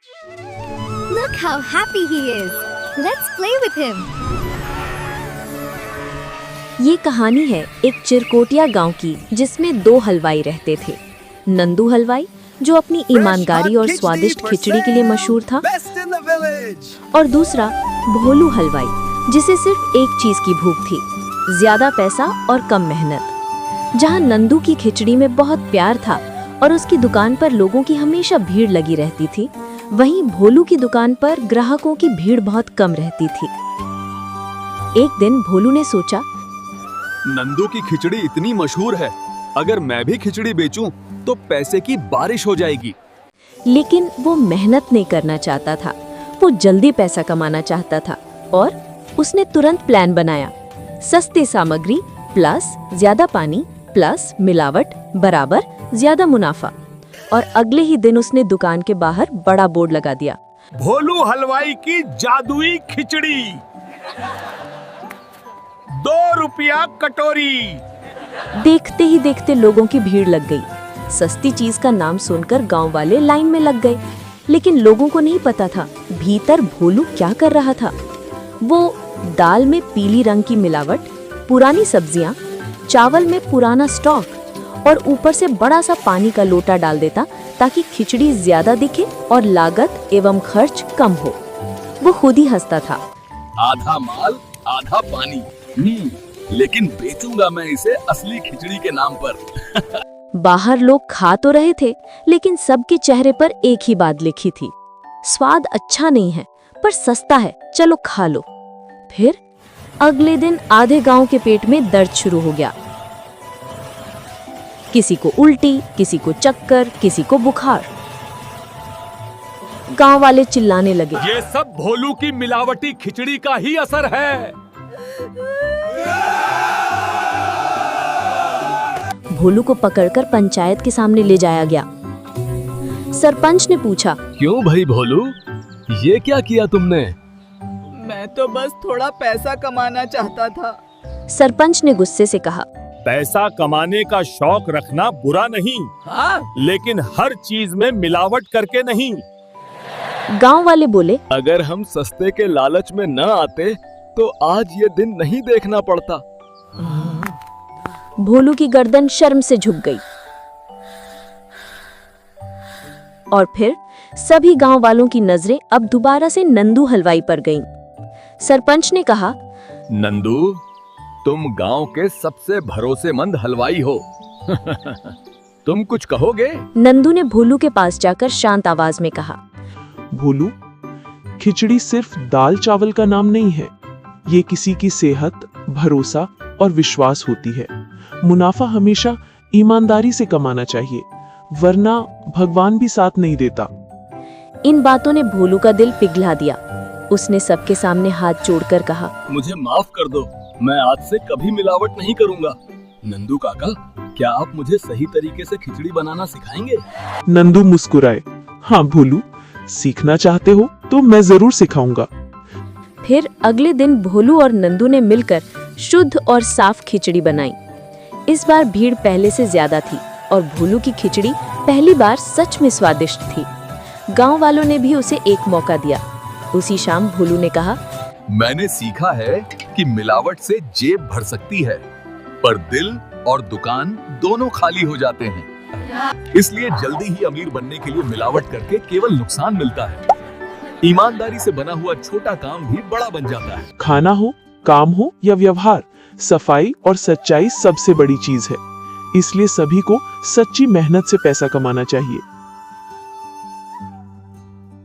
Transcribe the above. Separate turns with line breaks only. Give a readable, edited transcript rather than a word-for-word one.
Look how happy he is. Let's play with him.
ये कहानी है एक चिरकोटिया गांव की, जिसमें 2 हलवाई रहते थे। नंदू हलवाई, जो अपनी ईमानदारी और स्वादिष्ट खिचड़ी के लिए मशहूर था, और दूसरा भोलू हलवाई, जिसे सिर्फ एक चीज की भूख थी, ज्यादा पैसा और कम मेहनत। जहां नंदू की खिचड़ी में बहुत प्यार था और उसकी दुकान पर लोगों की हमेशा भीड़ लगी रहती थी, वहीं भोलू की दुकान पर ग्राहकों की भीड़ बहुत कम रहती थी। एक दिन भोलू ने सोचा,
नंदू की खिचड़ी इतनी मशहूर है, अगर मैं भी खिचड़ी बेचूं तो पैसे की बारिश हो जाएगी।
लेकिन वो मेहनत नहीं करना चाहता था, वो जल्दी पैसा कमाना चाहता था और उसने तुरंत प्लान बनाया। सस्ती सामग्री प्लस ज्यादा पानी प्लस मिलावट बराबर ज्यादा मुनाफा। और अगले ही दिन उसने दुकान के बाहर बड़ा बोर्ड लगा दिया,
भोलू हलवाई की जादुई खिचड़ी, 2 रुपया कटोरी।
देखते ही देखते लोगों की भीड़ लग गई। सस्ती चीज का नाम सुनकर गांव वाले लाइन में लग गए। लेकिन लोगों को नहीं पता था भीतर भोलू क्या कर रहा था। वो दाल में पीली रंग की मिलावट, पुरानी सब्जियां, चावल में पुराना स्टॉक और ऊपर से बड़ा सा पानी का लोटा डाल देता, ताकि खिचड़ी ज्यादा दिखे और लागत एवं खर्च कम हो। वो खुद ही हंसता था,
आधा माल आधा पानी, लेकिन बेचूंगा मैं इसे असली खिचड़ी के नाम पर।
बाहर लोग खा तो रहे थे, लेकिन सबके चेहरे पर एक ही बात लिखी थी, स्वाद अच्छा नहीं है पर सस्ता है, चलो खा लो। फिर अगले दिन आधे गांव के पेट में दर्द शुरू हो गया। किसी को उल्टी, किसी को चक्कर, किसी को बुखार। गांव वाले चिल्लाने लगे,
ये सब भोलू की मिलावटी खिचड़ी का ही असर है।
भोलू को पकड़कर पंचायत के सामने ले जाया गया। सरपंच ने पूछा,
क्यों भाई भोलू, ये क्या किया तुमने?
मैं तो बस थोड़ा पैसा कमाना चाहता था।
सरपंच ने गुस्से से कहा,
पैसा कमाने का शौक रखना बुरा नहीं, लेकिन हर चीज में मिलावट करके नहीं।
गांव वाले बोले,
अगर हम सस्ते के लालच में न आते तो आज ये दिन नहीं देखना पड़ता।
भोलू की गर्दन शर्म से झुक गई। और फिर सभी गांव वालों की नजरें अब दोबारा से नंदू हलवाई पर गईं। सरपंच ने कहा,
नंदू, तुम गांव के सबसे भरोसेमंद हलवाई हो। तुम कुछ कहोगे?
नंदू ने भोलू के पास जाकर शांत आवाज में कहा,
भोलू, खिचड़ी सिर्फ दाल चावल का नाम नहीं है, ये किसी की सेहत, भरोसा और विश्वास होती है। मुनाफा हमेशा ईमानदारी से कमाना चाहिए, वरना भगवान भी साथ नहीं देता।
इन बातों ने भोलू का दिल पिघला दिया। उसने सबके सामने हाथ जोड़कर कहा,
मुझे माफ कर दो, मैं आज से कभी मिलावट नहीं करूंगा। नंदू काका, क्या आप मुझे सही तरीके से खिचड़ी बनाना सिखाएंगे?
नंदू मुस्कुराए, हाँ भोलू, सीखना चाहते हो तो मैं जरूर सिखाऊंगा।
फिर अगले दिन भोलू और नंदू ने मिलकर शुद्ध और साफ खिचड़ी बनाई। इस बार भीड़ पहले से ज्यादा थी और भोलू की खिचड़ी पहली बार सच में स्वादिष्ट थी। गांव वालों ने भी उसे एक मौका दिया। उसी शाम भोलू ने कहा,
मैंने सीखा है कि मिलावट से जेब भर सकती है, पर दिल और दुकान दोनों खाली हो जाते हैं। इसलिए जल्दी ही अमीर बनने के लिए मिलावट करके केवल नुकसान मिलता है। ईमानदारी से बना हुआ छोटा काम भी बड़ा बन जाता है।
खाना हो, काम हो या व्यवहार, सफाई और सच्चाई सबसे बड़ी चीज है। इसलिए सभी को सच्ची मेहनत से पैसा कमाना चाहिए।